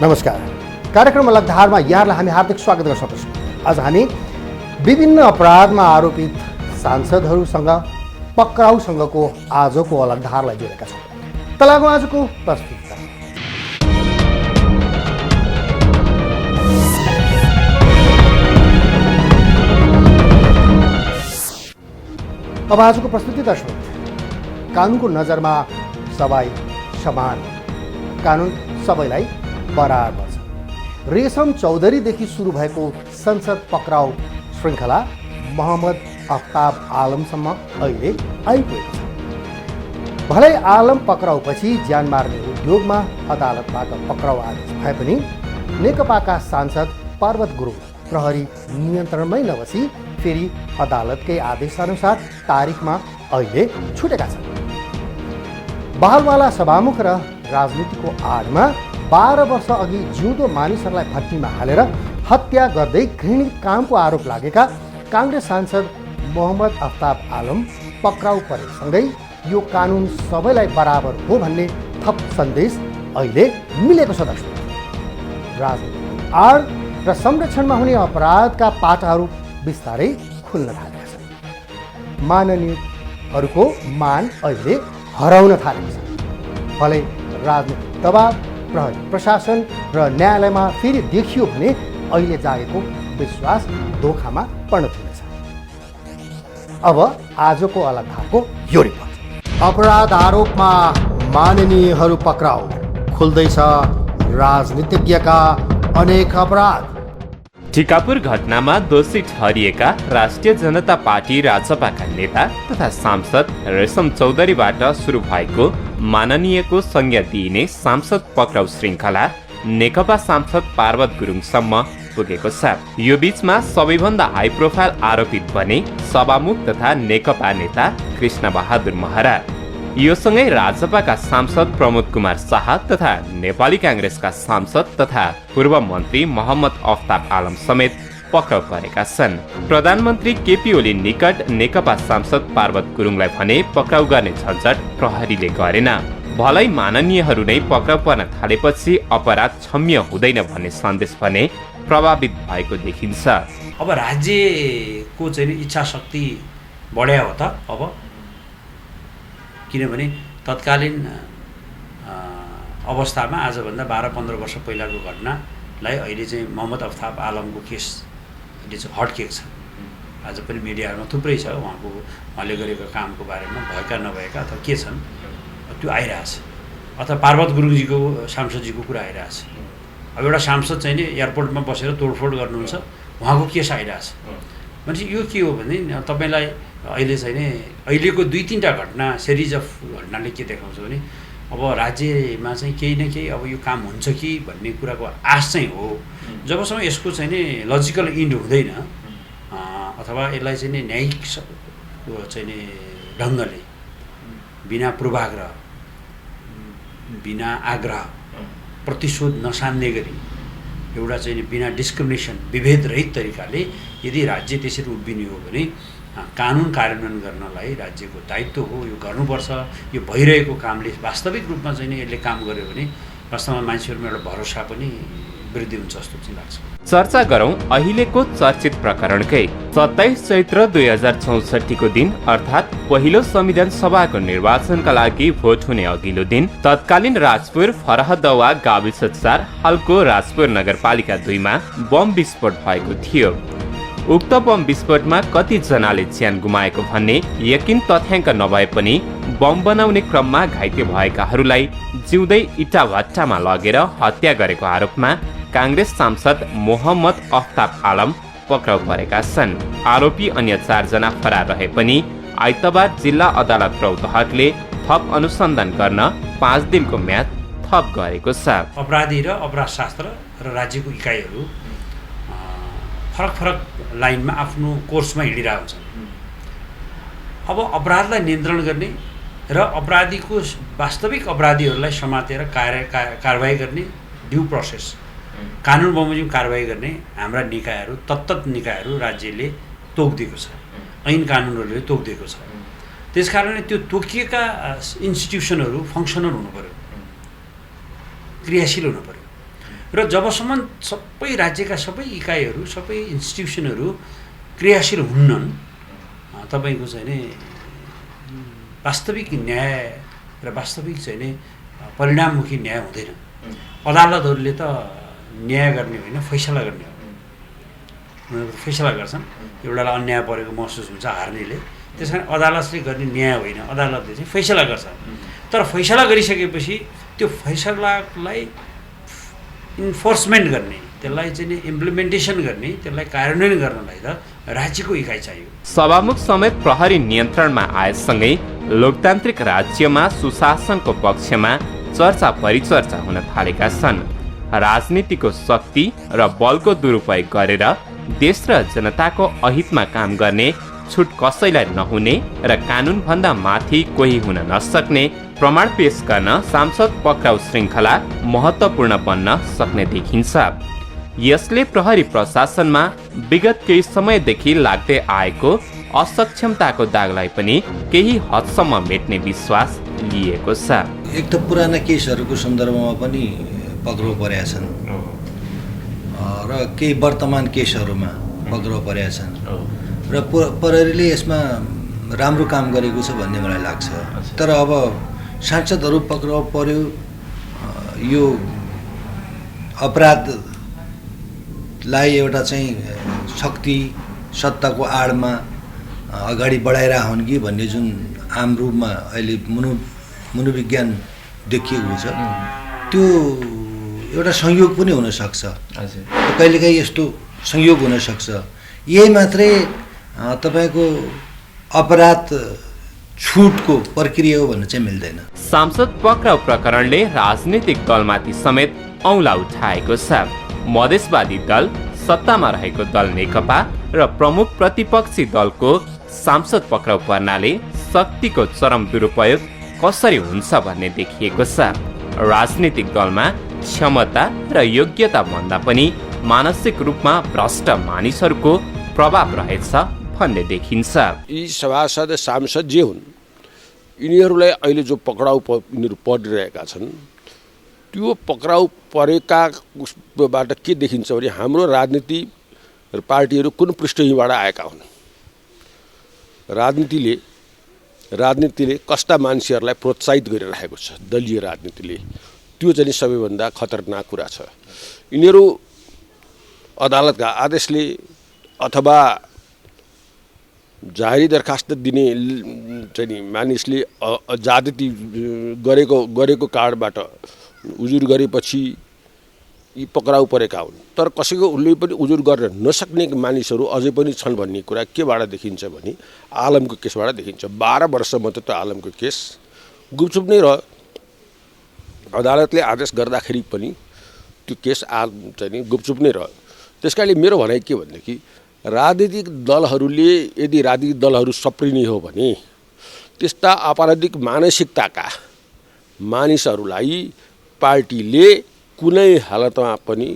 नमस्कार। कार्यक्रम अलग धारमा यहाँलाई हामी हार्दिक स्वागत गर्न सक्छौँ। आज हामी विभिन्न अपराधमा आरोपित सांसदहरूसँग पक्राउसँगको आजको अलग धारलाई जोडेका छौँ। तलागौँ आजको प्रस्तुति। अब आजको प्रस्तुति दर्शक, कानुनको नजरमा सबै समान, कानुन सबैलाई बराबर छ। रेशम चौधरीदेखि सुरु भएको संसद पक्राउ श्रृङ्खला मोहम्मद अफ्ताब आलमसम्म अहिले आइपुगेको छ। भलै आलम पक्राउपछि ज्यान मार्ने उद्योगमा अदालतबाट पक्राउ आदेश भए पनि नेकपाका सांसद पर्वत गुरुङ प्रहरी नियन्त्रणमै नबसी फेरि अदालतकै आदेशअनुसार तारिखमा अहिले छुटेका छन्। बहलवाला सभामुख र राजनीतिको आडमा 12 वर्ष अघि जिउँदो मानिसहरूलाई भट्टीमा हालेर हत्या गर्दै घृणित कामको आरोप लागेका काङ्ग्रेस सांसद मोहम्मद अफ्ताब आलम पक्राउ परेसँगै यो कानुन सबैलाई बराबर हो भन्ने थप सन्देश अहिले मिलेको छ। दर्शक, राजनीतिको आड र संरक्षणमा हुने अपराधका पाटाहरू बिस्तारै खुल्न थालेका छन्। माननीयहरूको मान अहिले हराउन थालेको छ। भलै राजनीतिक दबाव, प्रहरी प्रशासन र न्यायालयमा फेरि देखियो भने अहिले जागेको विश्वास धोखामा परिणत हुनेछ। अब आजको अलग धारको यो रिपोर्ट। अपराध आरोपमा माननीयहरू पक्राउ, खुल्दैछ राजनीतिज्ञका अनेक अपराध। टिकापुर घटनामा दोषी ठहरिएका राष्ट्रिय जनता पार्टी राजसभाका नेता तथा सांसद रेशम चौधरीबाट सुरु भएको माननीयको संज्ञा दिइने सांसद पक्राउ श्रृङ्खला नेकपा सांसद पर्वत गुरुङसम्म पुगेको छ। यो बीचमा सबैभन्दा हाई प्रोफाइल आरोपित बने सभामुख तथा नेकपा नेता कृष्ण बहादुर महरा। यो सँगै राजसभाका सांसद प्रमोद कुमार शाह तथा नेपाली काङ्ग्रेसका सांसद तथा पूर्व मन्त्री मोहम्मद अफ्ताब आलम समेत पक्राउ परेका छन्। प्रधानमन्त्री केपी ओली निकट नेकपा सांसद पर्वत गुरुङलाई भने पक्राउ गर्ने झन्झट प्रहरीले गरेन। भलै माननीयहरू नै पक्राउ पर्न थालेपछि अपराध क्षम्य हुँदैन भन्ने सन्देश भने प्रभावित भएको देखिन्छ। अब राज्यको चाहिँ इच्छा शक्ति बढ्या हो त। अब किनभने तत्कालीन अवस्थामा आजभन्दा 12-15 वर्ष पहिलाको घटनालाई अहिले चाहिँ मोहम्मद अफ्ताब आलमको केसले चाहिँ हट्केको छ। आज पनि मिडियाहरूमा थुप्रै छ उहाँले गरेको कामको बारेमा भएका नभएका अथवा के छन् त्यो आइरहेछ, अथवा पर्वत गुरुङजीको सांसदजीको कुरा आइरहेछ। अब एउटा सांसद चाहिँ नि एयरपोर्टमा बसेर तोडफोड गर्नुहुन्छ, उहाँको केस आइरहेछ। भनेपछि यो के हो भने तपाईँलाई अहिले चाहिँ नि अहिलेको 2-3टा घटना, सिरिज अफ घटनाले के देखाउँछ भने अब राज्यमा चाहिँ केही न केही अब यो काम हुन्छ कि भन्ने कुराको आश चाहिँ हो। जबसम्म यसको चाहिँ नि लजिकल इन्ड हुँदैन अथवा यसलाई चाहिँ नि न्यायिक चाहिँ नि ढङ्गले बिना पूर्वाग्रह, बिना आग्रह, प्रतिशोध नसान्ने गरी एउटा चाहिँ बिना डिस्क्रिमिनेसन, विभेद रहित तरिकाले यदि राज्य त्यसरी उभिने हो भने कानुन कार्यान्वयन गर्नलाई राज्यको दायित्व हो। यो गर्नुपर्छ। यो भइरहेको कामले वास्तविक रूपमा चाहिँ नि यसले काम गर्यो भने वास्तवमा मान्छेहरूमा एउटा भरोसा पनि वृद्धि हुन्छ जस्तो चाहिँ लाग्छ। चर्चा गरौं अहिलेको चर्चित प्रकरणकै। 27 चैत्र 2064 को दिन अर्थात् पहिलो संविधान सभाको निर्वाचनका लागि भोट हुने अघिल्लो दिन तत्कालीन राजपुर फरहदवा गाविस 4 हालको राजपुर नगरपालिका 2 मा बम विस्फोट भएको थियो। उक्त बम विस्फोटमा कति जनाले ज्यान गुमाएको भन्ने यकिन तथ्याङ्क नभए पनि बम बनाउने क्रममा घाइते भएकाहरूलाई जिउँदै इटा भट्टामा लगेर हत्या गरेको आरोपमा काङ्ग्रेस सांसद मोहम्मद अफ्ताब आलम पक्राउ परेका छन्। आरोपी अन्य 4 जना फरार रहे पनि आइतबार जिल्ला अदालत रौतहटले थप अनुसन्धान गर्न 5 दिनको म्याद थप गरेको छ। अपराधी र अपराधशास्त्र र राज्यको इकाइहरू फरक फरक लाइनमा आफ्नो कोर्समा हिँडिरहेको हुन्छन्। अब अपराधलाई नियन्त्रण गर्ने र अपराधीको वास्तविक अपराधीहरूलाई समातेर कारबाही गर्ने ड्यू प्रोसेस, कानुन बमोजिम कारबाही गर्ने हाम्रा निकायहरू, तत्त निकायहरू राज्यले तोकिदिएको छ, ऐन कानुनहरूले तोकिदिएको छ। त्यसकारणले त्यो तोकिएका इन्स्टिट्युसनहरू फङ्सनल हुनु पर्यो, क्रियाशील हुनु पर्यो। र जबसम्म सबै राज्यका सबै इकाइहरू सबै इन्स्टिट्युसनहरू क्रियाशील हुन्नन् तपाईँको चाहिँ नि वास्तविक न्याय र वास्तविक चाहिँ नि परिणाममुखी न्याय हुँदैन। अदालतहरूले त न्याय गर्ने होइन फैसला गर्ने हो। उनीहरू फैसला गर्छन्, एउटालाई अन्याय परेको महसुस हुन्छ हार्नेले, त्यस कारण अदालतले गर्ने न्याय होइन, अदालतले चाहिँ फैसला गर्छ। तर फैसला गरिसकेपछि त्यो फैसलालाई इन्फोर्समेन्ट गर्ने, त्यसलाई चाहिँ नि इम्प्लिमेन्टेसन गर्ने, त्यसलाई कार्यान्वयन गर्नलाई त राज्यको इकाइ चाहियो। सभामुख समेत प्रहरी नियन्त्रणमा आएसँगै लोकतान्त्रिक राज्यमा सुशासनको पक्षमा चर्चा परिचर्चा हुन थालेका छन्। राजनीतिको शक्ति र बलको दुरुपयोग गरेर देश र जनताको अहितमा काम गर्ने छुट कसैलाई नहुने र कानुनभन्दा माथि कोही हुन नसक्ने प्रमाण पेश गर्न सांसद पक्राउ श्रृङ्खला महत्त्वपूर्ण बन्न सक्ने देखिन्छ। यसले प्रहरी प्रशासनमा विगत केही समयदेखि लाग्दै आएको असक्षमताको दागलाई पनि केही हदसम्म मेट्ने विश्वास लिएको छ। एक त पुराना केसहरूको सन्दर्भमा पनि पक्राउ परेका छन् र केही वर्तमान केसहरूमा पक्राउ परेका छन् र प्रहरीले यसमा राम्रो काम गरेको छ भन्ने मलाई लाग्छ। तर अब सांसदहरू पक्राउ पर्यो, यो अपराधलाई एउटा चाहिँ शक्ति सत्ताको आडमा अगाडि बढाइरहेका हुन् कि भन्ने जुन आम रूपमा अहिले मनोविज्ञान देखिएको छ, त्यो एउटा संयोग पनि हुनसक्छ। कहिलेकाहीँ यस्तो संयोग हुनसक्छ। यही मात्रै तपाईँको अपराध छुटको प्रक्रिया हो भन्न चाहिँ मिल्दैन। सांसद पक्राउ प्रकरणले राजनीतिक दलमाथि समेत औँला उठाएको छ। मधेसवादी दल, सत्तामा रहेको दल नेकपा र प्रमुख प्रतिपक्षी दलको सांसद पक्राउ पर्नाले शक्तिको चरम दुरुपयोग कसरी हुन्छ भन्ने देखिएको छ। राजनीतिक दलमा क्षमता र योग्यता भन्दा पनि मानसिक रूपमा भ्रष्ट मानिसहरूको प्रभाव रहेछ भन्ने देखिन्छ। यी सभासद सांसद जे हुन्, यिनीहरूलाई अहिले जो पक्राउ यिनीहरू परिरहेका छन्, त्यो पक्राउ परेकाबाट के देखिन्छ भने हाम्रो राजनीति र पार्टीहरू कुन पृष्ठभूमिबाट आएका हुन्। राजनीतिले कस्ता मान्छेहरूलाई प्रोत्साहित गरिरहेको छ, दलीय राजनीतिले, त्यो चाहिँ सबैभन्दा खतरनाक कुरा छ। यिनीहरू अदालतका आदेशले अथवा जाहेरी दरखास्त दिने चाहिँ मानिसले ज्यादती गरेको कारणबाट उजुर गरेपछि यी पक्राउ परेका हुन्। तर कसैको उसले पनि उजुर गर्न नसक्ने मानिसहरू अझै पनि छन् भन्ने कुरा केबाट देखिन्छ भने आलमको केसबाट देखिन्छ। 12 वर्षमा त आलमको केस गुपचुप नै रह्यो। अदालतले आदेश गर्दाखेरि पनि त्यो केस चाहिँ गुपचुप नै रह्यो। त्यसकारणले मेरो भनाइ के भनेदेखि राजनीतिक दलहरूले यदि राजनीतिक दलहरू सप्रिने हो भने त्यस्ता आपराधिक मानसिकताका मानिसहरूलाई पार्टीले कुनै हालतमा पनि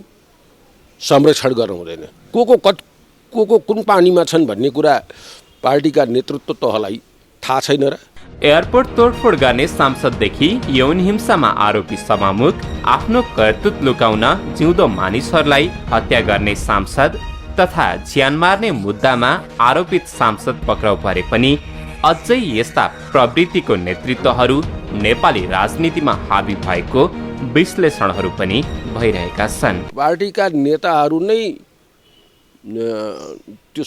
संरक्षण गर्नु हुँदैन। को कुन पानीमा छन् भन्ने कुरा पार्टीका नेतृत्व तहलाई थाहा छैन र। एयरपोर्ट तोडफोड गर्ने सांसददेखि यौन हिंसामा आरोपी सभामुख, आफ्नो कर्तुत लुकाउन जिउँदो मानिसहरूलाई हत्या गर्ने सांसद तथा ज्यान मार्ने मुद्दामा आरोपित सांसद पक्राउ परे पनि अझै यस्ता प्रवृत्तिको नेतृत्वहरू नेपाली राजनीतिमा हाबी भएको विश्लेषणहरू पनि भइरहेका छन्। पार्टीका नेताहरू नै त्यो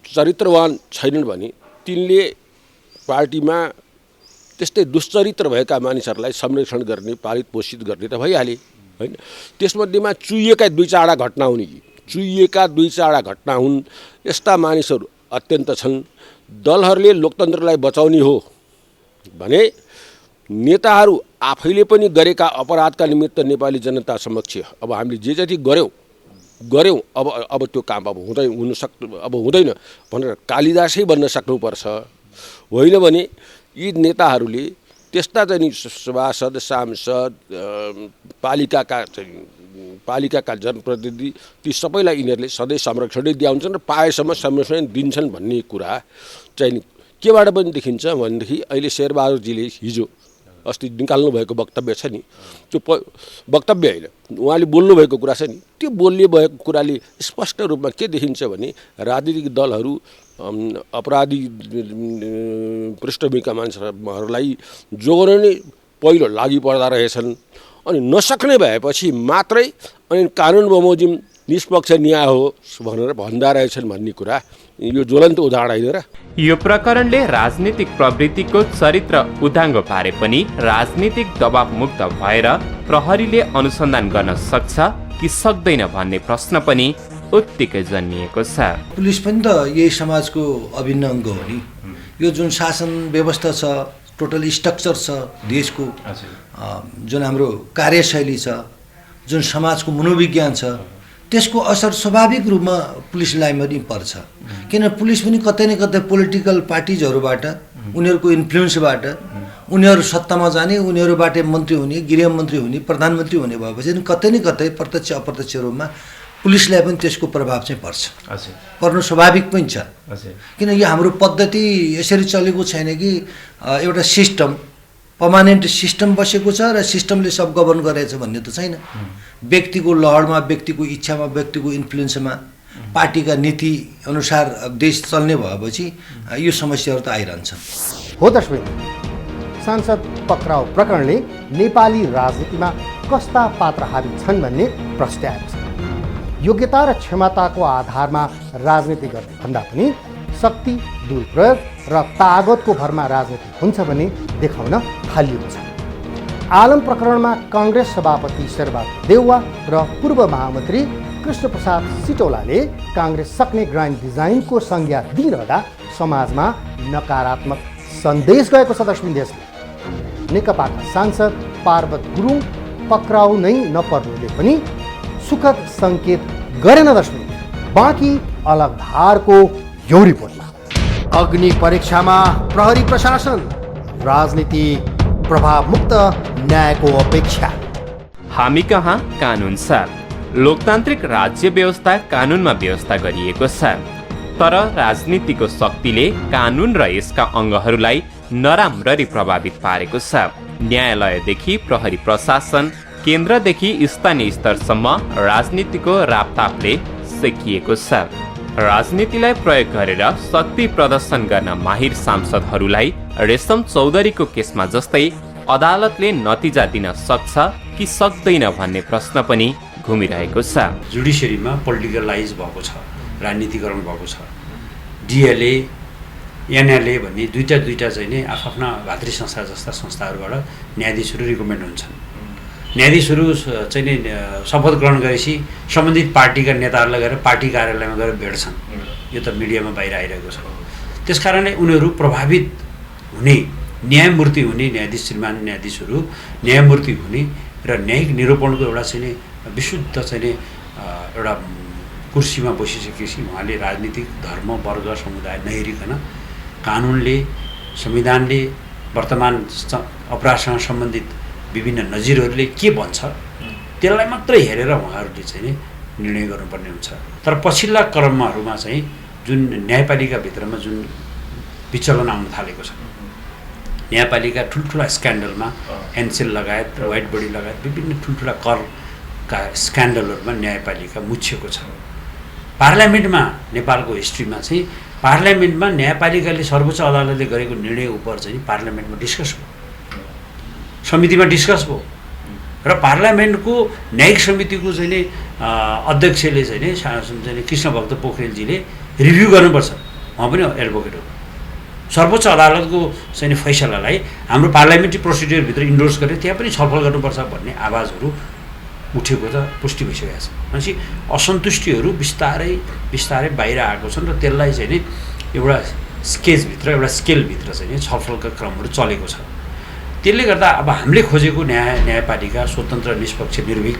चरित्रवान छैनन् भने तिनले पार्टीमा त्यस्तै दुश्चरित्र भएका मानिसहरूलाई संरक्षण गर्ने, पालित पोषित गर्ने त भइहाले होइन। त्यसमध्येमा चुइएका 2-4 घटना हुन् कि चुइएका 2-4 घटना हुन्। यस्ता मानिसहरू अत्यन्त छन्। दलहरूले लोकतन्त्रलाई बचाउने हो भने नेताहरू आफैले पनि गरेका अपराधका निमित्त नेपाली जनता समक्ष अब हामीले जे जति गऱ्यौँ अब त्यो काम अब हुँदैन भनेर कालिदासै बन्न सक्नुपर्छ। होइन भने यी नेताहरूले त्यस्ता चाहिँ सभासद, सांसद, पालिकाका जनप्रतिनिधि ती सबैलाई यिनीहरूले सधैँ संरक्षणै दियाउँछन् र पाएसम्म संरक्षण दिन्छन् भन्ने कुरा चाहिँ केबाट पनि देखिन्छ भनेदेखि अहिले शेरबहादुरजीले हिजो अस्ति निकाल्नुभएको वक्तव्य छ नि, त्यो वक्तव्य होइन, उहाँले बोल्नुभएको कुरा छ नि, त्यो बोल्ने भएको कुराले स्पष्ट रूपमा के देखिन्छ भने राजनीतिक दलहरू अपराधी पृष्ठभूमिका मान्छेहरूलाई जोगाउन नै पहिलो लागि पर्दा रहेछन्। अनि नसक्ने भएपछि मात्रै अनि कानुन बमोजिम निष्पक्ष न्याय हो भनेर भन्दा रहेछन् भन्ने कुरा यो ज्वलन्त उदाहरण होइन र। यो प्रकरणले राजनीतिक प्रवृत्तिको चरित्र उदाङ्गो पारे पनि राजनीतिक दबाव मुक्त भएर प्रहरीले अनुसन्धान गर्न सक्छ कि सक्दैन भन्ने प्रश्न पनि उत्तिकै जन्मिएको छ। पुलिस पनि त यही समाजको अभिन्न अङ्ग हो नि। यो जुन शासन व्यवस्था छ, टोटल स्ट्रक्चर छ देशको, जुन हाम्रो कार्यशैली छ, जुन समाजको मनोविज्ञान छ, त्यसको असर स्वाभाविक रूपमा पुलिसलाई पनि पर्छ। किन पुलिस पनि कतै न कतै पोलिटिकल पार्टिजहरूबाट, उनीहरूको इन्फ्लुएन्सबाट उनीहरू सत्तामा जाने, उनीहरूबाट मन्त्री हुने, गृहमन्त्री हुने, प्रधानमन्त्री हुने भएपछि कतै न कतै प्रत्यक्ष अप्रत्यक्ष रूपमा पुलिसलाई पनि त्यसको प्रभाव चाहिँ पर्छ, पर्नु स्वाभाविक पनि छ। किन यो हाम्रो पद्धति यसरी चलेको छैन कि एउटा सिस्टम पर्मानेन्ट सिस्टम बसेको छ र सिस्टमले सब गभर्न गरेछ भन्ने त छैन। व्यक्तिको लहरमा, व्यक्तिको इच्छामा, व्यक्तिको इन्फ्लुएन्समा, पार्टीका नीति अनुसार देश चल्ने भएपछि यो समस्याहरू त आइरहन्छन्। हो दर्शक, सांसद पक्राउ प्रकरणले नेपाली राजनीतिमा कस्ता पात्र हाबी छन् भन्ने प्रश्न आएको छ। योग्यता र क्षमताको आधारमा राजनीति गर्ने भन्दा पनि शक्ति दुरुपयोग र तागतको भरमा राजनीति हुन्छ भन्ने देखाउन थालिएको छ। आलम प्रकरणमा काङ्ग्रेस सभापति शेरबहादुर देउवा र पूर्व महामन्त्री कृष्णप्रसाद सिटौलाले काङ्ग्रेस सक्ने ग्रान्ड डिजाइनको संज्ञा दिइरहँदा समाजमा नकारात्मक सन्देश गएको छ। देशले नेकपाका सांसद पार्वत गुरुङ पक्राउ नै नपर्नुले पनि सुखद सङ्केत गरेन। बाँकी अलग धारको यो रिपोर्टमा अग्नि परीक्षामा प्रहरी प्रशासन, राजनीति प्रभावमुक्त न्यायको अपेक्षा। हामी कहाँ कानुन छ। लोकतान्त्रिक राज्य व्यवस्था कानुनमा व्यवस्था गरिएको छ, तर राजनीतिको शक्तिले कानुन र यसका अङ्गहरूलाई नराम्ररी प्रभावित पारेको छ। न्यायालयदेखि प्रहरी प्रशासन, केन्द्रदेखि स्थानीय स्तरसम्म राजनीतिको रापतापले सेकिएको छ। राजनीतिलाई प्रयोग गरेर शक्ति प्रदर्शन गर्न माहिर सांसदहरूलाई रेशम चौधरीको केसमा जस्तै अदालतले नतिजा दिन सक्छ कि सक्दैन भन्ने प्रश्न पनि घुमिरहेको छ। जुडिसियरीमा पोलिटिकलाइज भएको छ, राजनीतिकरण भएको छ। डिएलए, एनएलए भन्ने दुईटा चाहिँ नि आफ्ना भातृ संस्था जस्ता संस्थाहरूबाट न्यायाधीशहरू रिकमेन्ड हुन्छन्। न्यायाधीशहरू चाहिँ नि शपथ ग्रहण गरेपछि सम्बन्धित पार्टीका नेताहरूलाई गएर पार्टी कार्यालयमा गएर भेट्छन्। यो त मिडियामा बाहिर आइरहेको छ। त्यस कारणले उनीहरू प्रभावित हुने, न्यायमूर्ति हुने न्यायाधीश, श्रीमान न्यायाधीशहरू न्यायमूर्ति हुने र न्यायिक निरूपणको एउटा चाहिँ नि विशुद्ध चाहिँ नि एउटा कुर्सीमा बसिसकेपछि उहाँले राजनीतिक धर्म, वर्ग, समुदाय नहेरिकन कानुनले, संविधानले, वर्तमान अपराधसँग सम्बन्धित विभिन्न नजिरहरूले के भन्छ त्यसलाई मात्रै हेरेर उहाँहरूले चाहिँ नि निर्णय गर्नुपर्ने हुन्छ। तर पछिल्ला क्रमहरूमा चाहिँ जुन न्यायपालिकाभित्रमा जुन विचलन आउन थालेको छ, न्यायपालिका ठुल्ठुला स्क्यान्डलमा, एनसेल लगायत, व्हाइट बडी लगायत विभिन्न ठुल्ठुला करका स्क्यान्डलहरूमा न्यायपालिका मुछिएको छ। पार्लियामेन्टमा, नेपालको हिस्ट्रीमा चाहिँ पार्लियामेन्टमा न्यायपालिकाले सर्वोच्च अदालतले गरेको निर्णय उप चाहिँ पार्लियामेन्टमा डिस्कस भयो, समितिमा डिस्कस भयो र पार्लियामेन्टको न्यायिक समितिको चाहिँ नि अध्यक्षले चाहिँ कृष्णभक्त पोखरेलजीले रिभ्यू गर्नुपर्छ। उहाँ पनि एडभोकेट हो। सर्वोच्च अदालतको चाहिँ फैसलालाई हाम्रो पार्लियामेन्ट्री प्रोसिडियरभित्र इन्डोर्स गरेर त्यहाँ पनि छलफल गर्नुपर्छ भन्ने आवाजहरू उठेको त पुष्टि भइसकेको छ। भनेपछि असन्तुष्टिहरू बिस्तारै बिस्तारै बाहिर आएको छन् र त्यसलाई चाहिँ नि एउटा स्केजभित्र, एउटा स्केलभित्र चाहिँ नि छलफलका क्रमहरू चलेको छ। त्यसले गर्दा अब हामीले खोजेको न्यायपालिका स्वतन्त्र, निष्पक्ष, निर्भीक,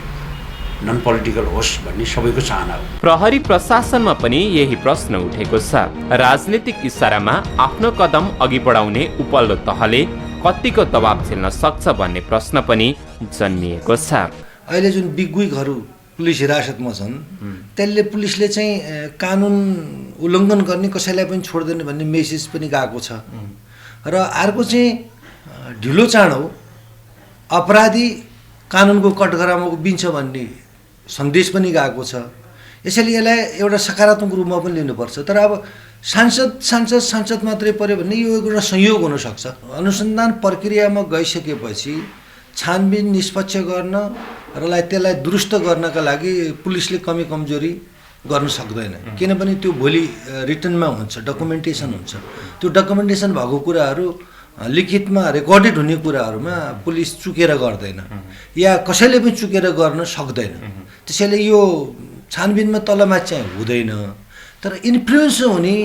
नन पोलिटिकल होस् भन्ने सबैको चाहना हो। प्रहरी प्रशासनमा पनि यही प्रश्न उठेको छ। राजनीतिक इसारामा आफ्नो कदम अघि बढाउने उपल्लो तहले कतिको दबाब झेल्न सक्छ भन्ने प्रश्न पनि जन्मिएको छ। अहिले जुन बिगविगहरू पुलिस हिरासतमा छन् त्यसले पुलिसले चाहिँ कानुन उल्लङ्घन गर्ने कसैलाई पनि छोड्दैन भन्ने मेसेज पनि गएको छ। र अर्को चाहिँ ढिलो चाँडो अपराधी कानुनको कठघरामा उभिन्छ भन्ने सन्देश पनि गएको छ। यसैले यसलाई एउटा सकारात्मक रूपमा पनि लिनुपर्छ। तर अब सांसद मात्रै पर्यो भने यो एउटा संयोग हुनसक्छ। अनुसन्धान प्रक्रियामा गइसकेपछि छानबिन निष्पक्ष गर्न र त्यसलाई दुरुस्त गर्नका लागि पुलिसले कमी कमजोरी गर्न सक्दैन, किनभने त्यो भोलि रिटनमा हुन्छ, डकुमेन्टेसन हुन्छ। त्यो डकुमेन्टेसन भएको कुराहरू लिखितमा रेकर्डेड हुने कुराहरूमा पुलिस चुकेर गर्दैन या कसैले पनि चुकेर गर्न सक्दैन। त्यसैले यो छानबिनमा तलमाथि चाहिँ हुँदैन। तर इन्फ्लुएन्स हुने,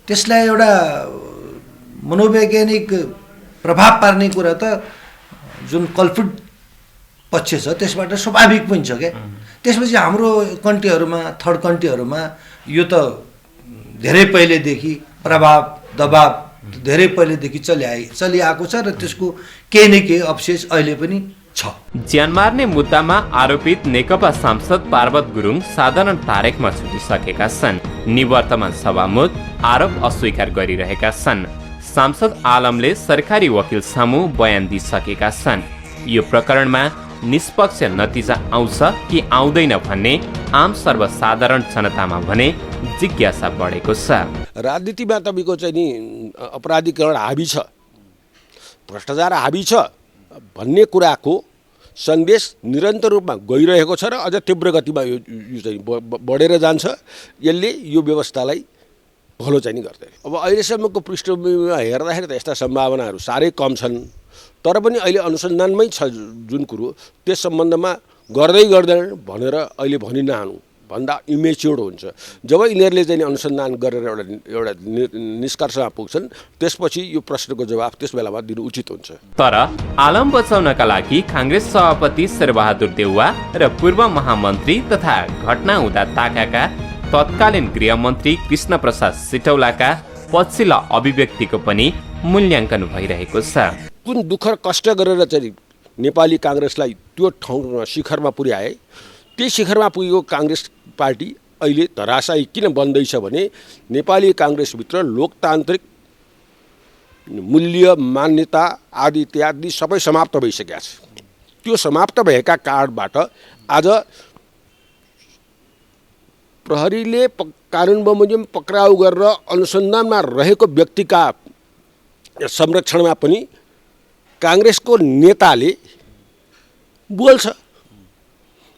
त्यसलाई एउटा मनोवैज्ञानिक प्रभाव पार्ने कुरा त जुन कल्पित पक्ष छ त्यसबाट स्वाभाविक पनि छ क्या। त्यसपछि हाम्रो कन्ट्रीहरूमा, थर्ड कन्ट्रीहरूमा यो त धेरै पहिलेदेखि प्रभाव दबाव धेरै पहिलेदेखि चलिआएको छ र त्यसको केही न केही अवशेष अहिले पनि छ। ज्यान मार्ने मुद्दामा आरोपित नेकपा सांसद पार्वत गुरुङ साधारण तारिखमा छुटिसकेका छन्। निवर्तमान सभामुख आरोप अस्वीकार गरिरहेका छन्। सांसद आलमले सरकारी वकिल सामु बयान दिइसकेका छन्। यो प्रकरणमा निष्पक्ष नतिजा आउँछ कि आउँदैन भन्ने आम सर्वसाधारण जनतामा भने जिज्ञासा बढेको छ। राजनीतिमा तपाईँको चाहिँ नि अपराधीकरण हाबी छ, भ्रष्टाचार हाबी छ भन्ने कुराको सन्देश निरन्तर रूपमा गइरहेको छ र अझ तीव्र गतिमा यो चाहिँ बढेर जान्छ। यसले यो व्यवस्थालाई भलो चाहिँ नि गर्दैन। अब अहिलेसम्मको पृष्ठभूमिमा हेर्दाखेरि त यस्ता सम्भावनाहरू साह्रै कम छन्। तर पनि अहिले अनुसन्धानमै छ जुन कुरो, त्यस सम्बन्धमा गर्दैन भनेर अहिले भनि नहानु भन्दा इमेच्योर्ड हुन्छ। जब यिनीहरूले चाहिँ अनुसन्धान गरेर एउटा निष्कर्षमा पुग्छन् त्यसपछि यो प्रश्नको जवाफ त्यस बेलामा दिनु उचित हुन्छ। तर आलम बचाउनका लागि काङ्ग्रेस सभापति शेरबहादुर देउवा र पूर्व महामन्त्री तथा घटना हुँदा ताकाका तत्कालीन गृहमन्त्री कृष्ण प्रसाद सिटौलाका पछिल्ला अभिव्यक्तिको पनि मूल्याङ्कन भइरहेको छ। कुन दुःख कष्ट गरेर चाहिँ नेपाली काङ्ग्रेसलाई त्यो ठाउँमा शिखरमा पुर्याए, त्यही शिखरमा पुगेको काङ्ग्रेस पार्टी अहिले धराशायी किन बन्दैछ भने नेपाली काङ्ग्रेसभित्र लोकतान्त्रिक मूल्य, मान्यता आदि इत्यादि सबै समाप्त भइसकेका छ। त्यो समाप्त भएका कारणबाट आज प्रहरीले कानुन बमोजिम पक्राउ गरेर अनुसन्धानमा रहेको व्यक्तिका संरक्षणमा पनि काङ्ग्रेसको नेताले बोल्छ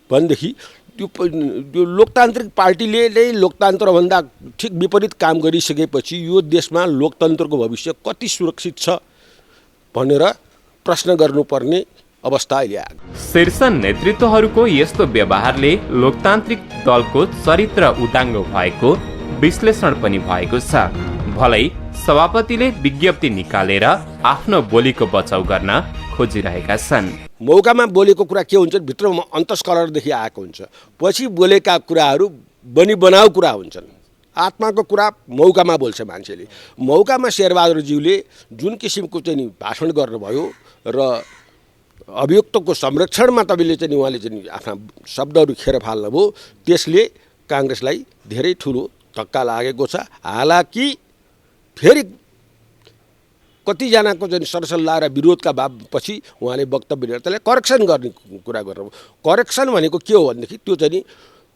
भनेदेखि त्यो लोकतान्त्रिक पार्टीले नै लोकतन्त्रभन्दा ठिक विपरीत काम गरिसकेपछि यो देशमा लोकतन्त्रको भविष्य कति सुरक्षित छ भनेर प्रश्न गर्नुपर्ने अवस्था अहिले आयो। शीर्ष नेतृत्वहरूको यस्तो व्यवहारले लोकतान्त्रिक दलको चरित्र उदाङ्गो भएको विश्लेषण पनि भएको छ। भलै सभापतिले विज्ञप्ति निकालेर आफ्नो बोलीको बचाउ गर्न खोजिरहेका छन्। मौकामा बोलेको कुरा के हुन्छ, भित्रमा अन्तस्कलनदेखि आएको हुन्छ। पछि बोलेका कुराहरू बनाउ कुरा हुन्छन्। आत्माको कुरा मौकामा बोल्छ मान्छेले। मौकामा शेरबहादुरज्यूले जुन किसिमको चाहिँ भाषण गर्नुभयो र अभियुक्तको संरक्षणमा तपाईँले चाहिँ उहाँले चाहिँ आफ्ना शब्दहरू खेर फाल्नुभयो, त्यसले काङ्ग्रेसलाई धेरै ठुलो धक्का लागेको छ। हालाकि फेरि कतिजनाको चाहिँ सरसल्लाह र विरोधका पछि उहाँले वक्तव्य दिएर त्यसलाई करेक्सन गर्ने कुरा गर्नुभयो। करेक्सन भनेको के हो भनेदेखि त्यो चाहिँ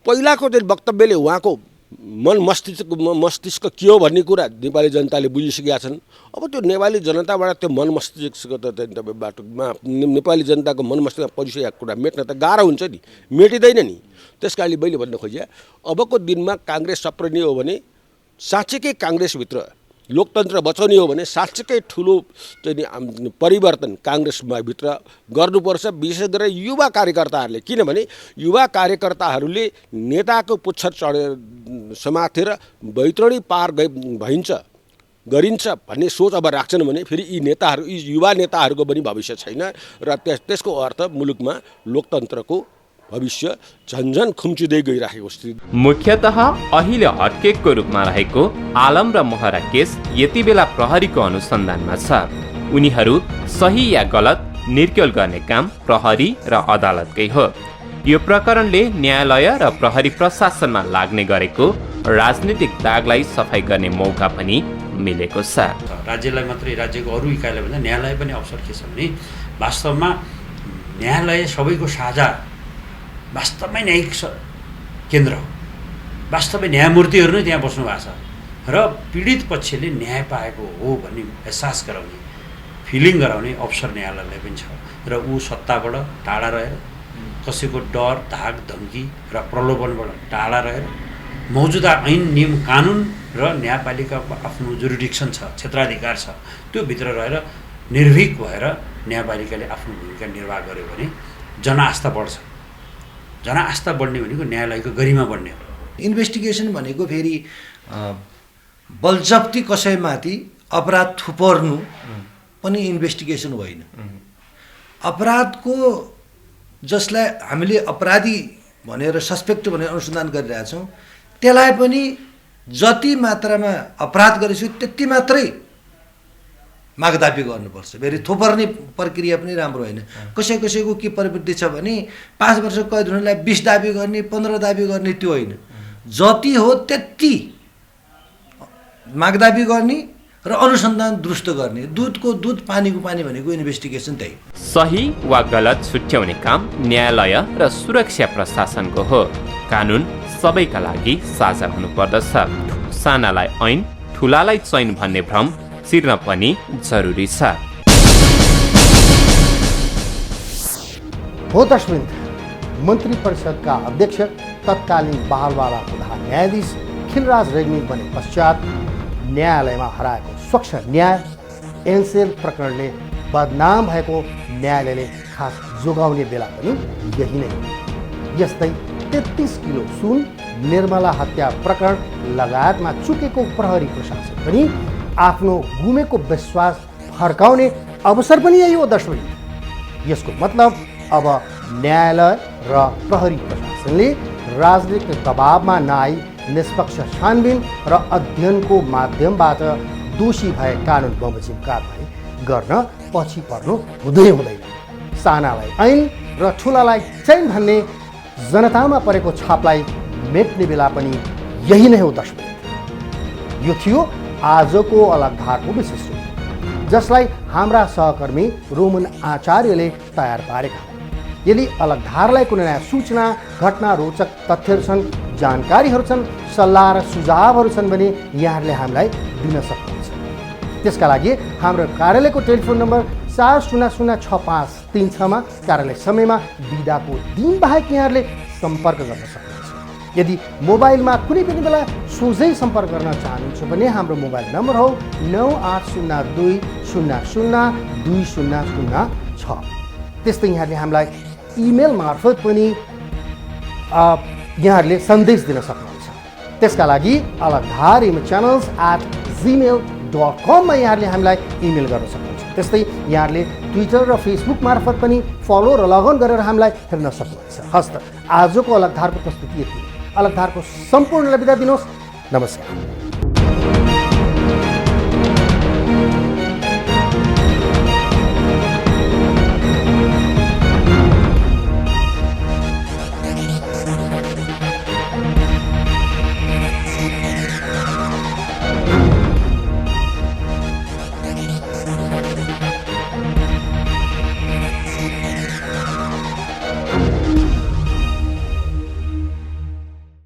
पहिलाको चाहिँ वक्तव्यले उहाँको मन मस्तिष्क के हो भन्ने कुरा नेपाली जनताले बुझिसकेका छन्। अब त्यो नेपाली जनताबाट त्यो मन मस्तिष्क त बाटोमा नेपाली जनताको मन मस्तिष्कमा परिसकेको कुरा मेट्न त गाह्रो हुन्छ नि, मेटिँदैन नि। त्यस कारणले मैले भन्न खोजेँ अबको दिनमा काङ्ग्रेस सप्रिने हो भने साँच्चैकै काङ्ग्रेसभित्र लोकतन्त्र बचाउने हो भने साँच्चैकै ठुलो चाहिँ परिवर्तन काङ्ग्रेसमा भित्र गर्नुपर्छ, विशेष गरेर युवा कार्यकर्ताहरूले। किनभने युवा कार्यकर्ताहरूले नेताको पुच्छर चढेर समातेर बैतरणी पार गरिन्छ भन्ने सोच अब राख्छन् भने फेरि यी युवा नेताहरूको पनि भविष्य छैन र त्यसको अर्थ मुलुकमा लोकतन्त्रको भविष्य झन्झन खुम्चिँदै गइरहेको स्थिति। मुख्यतः अहिले हटकेकको रूपमा रहेको आलम र महरा केस यति बेला प्रहरीको अनुसन्धानमा छ। उनीहरू सही या गलत निर्क्योल गर्ने काम प्रहरी र अदालतकै हो। यो प्रकरणले न्यायालय र प्रहरी प्रशासनमा लाग्ने गरेको राजनीतिक दागलाई सफाई गर्ने मौका पनि मिलेको छ। राज्यलाई मात्रै, राज्यको अरू इकाइलाई भन्दा न्यायालय पनि अवसर के छ भने वास्तवमा न्यायालय सबैको साझा वास्तवमै न्यायिक केन्द्र हो। वास्तवमै न्यायमूर्तिहरू नै त्यहाँ बस्नु भएको छ र पीडित पक्षले न्याय पाएको हो भन्ने एहसास गराउने, फिलिङ गराउने अवसर न्यायालयलाई पनि छ र ऊ सत्ताबाट टाढा रहेर, कसैको डर, धाक, धम्की र प्रलोभनबाट टाढा रहेर मौजुदा ऐन, नियम, कानुन र न्यायपालिकाको आफ्नो जुरिडिक्सन छ, क्षेत्राधिकार छ, त्यो भित्र रहेर निर्भीक भएर न्यायपालिकाले आफ्नो भूमिका निर्वाह गर्यो भने जनआस्था बढ्छ। जनआस्था बढ्ने भनेको न्यायालयको गरिमा बढ्ने हो। इन्भेस्टिगेसन भनेको फेरि बलजफ्ती कसैमाथि अपराध थुपर्नु पनि इन्भेस्टिगेसन होइन। अपराधको जसलाई हामीले अपराधी भनेर सस्पेक्ट भनेर अनुसन्धान गरिरहेछौँ त्यसलाई पनि जति मात्रामा अपराध गरेछु त्यति मात्रै मागदाबी गर्नुपर्छ। फेरि थोपर्ने प्रक्रिया पनि राम्रो होइन। कसैको के प्रवृत्ति छ भने 5 वर्ष कैद हुनेलाई 20 दाबी गर्ने, 15 दाबी गर्ने, त्यो होइन। जति हो त्यति मागदाबी गर्ने र अनुसन्धान दुरुस्त गर्ने। दुधको दुध, पानीको पानी भनेको इन्भेस्टिगेसन त्यही। सही वा गलत छुट्याउने काम न्यायालय र सुरक्षा प्रशासनको हो। कानुन सबैका लागि साझा हुनुपर्दछ। सानालाई ऐन, ठुलालाई चैन भन्ने भ्रम चिर्न पनि जरुरी छ। हो दर्शकवृन्द, मन्त्री परिषदका अध्यक्ष तत्कालीन बालवाला प्रधान न्यायाधीश खिलराज रेग्मी बने पश्चात न्यायालयमा हराएको स्वच्छ न्याय एनसेल प्रकरणले बदनाम भएको न्यायालयले खास जोगाउने बेला पनि यही नै हो। यस्तै 33 किलो सुन, निर्मला हत्या प्रकरण लगायतमा चुकेको प्रहरी प्रशासन पनि आफ्नो गुमेको विश्वास फर्काउने अवसर पनि यही हो दर्शकवृन्द। यसको मतलब अब न्यायालय र प्रहरी प्रशासनले राजनीतिक दबावमा नआई निष्पक्ष छानबिन र अध्ययनको माध्यमबाट दोषी भए कानुन बमोजिम कारबाही गर्न पछि पर्नु हुँदैन। सानालाई ऐन र ठुलालाई चैन भन्ने जनतामा परेको छापलाई मेट्ने बेला पनि यही नै हो दर्शक। यो थियो आजको अलग धारको विशेष रूप, जसलाई हाम्रा सहकर्मी रोमन आचार्यले तयार पारेका हुन्। यदि अलग धारलाई कुनै नयाँ सूचना, घटना, रोचक तथ्यहरू छन्, जानकारीहरू छन्, सल्लाह र सुझावहरू छन् भने यहाँहरूले हामीलाई दिन सक्नुहुन्छ। त्यसका लागि हाम्रो कार्यालयको टेलिफोन नम्बर 400653 मा कार्यालय समयमा बिदाको दिन बाहेक यहाँहरूले सम्पर्क गर्न सक्नुहुन्छ। यदि मोबाइलमा कुनै पनि बेला सोझै सम्पर्क गर्न चाहनुहुन्छ भने हाम्रो मोबाइल नम्बर हो 9802002006। त्यस्तै यहाँहरूले हामीलाई इमेल मार्फत पनि यहाँहरूले सन्देश दिन सक्नुहुन्छ। त्यसका लागि alagdhar@gmail.com मा यहाँहरूले हामीलाई इमेल गर्न सक्नुहुन्छ। त्यस्तै यहाँहरूले ट्विटर र फेसबुक मार्फत पनि फलो र लगअन गरेर हामीलाई हेर्न सक्नुहुन्छ। हस्त आजको अलग धारको प्रस्तुति यति। अलग धारको सम्पूर्णलाई बिदा दिनुहोस्। नमस्कार।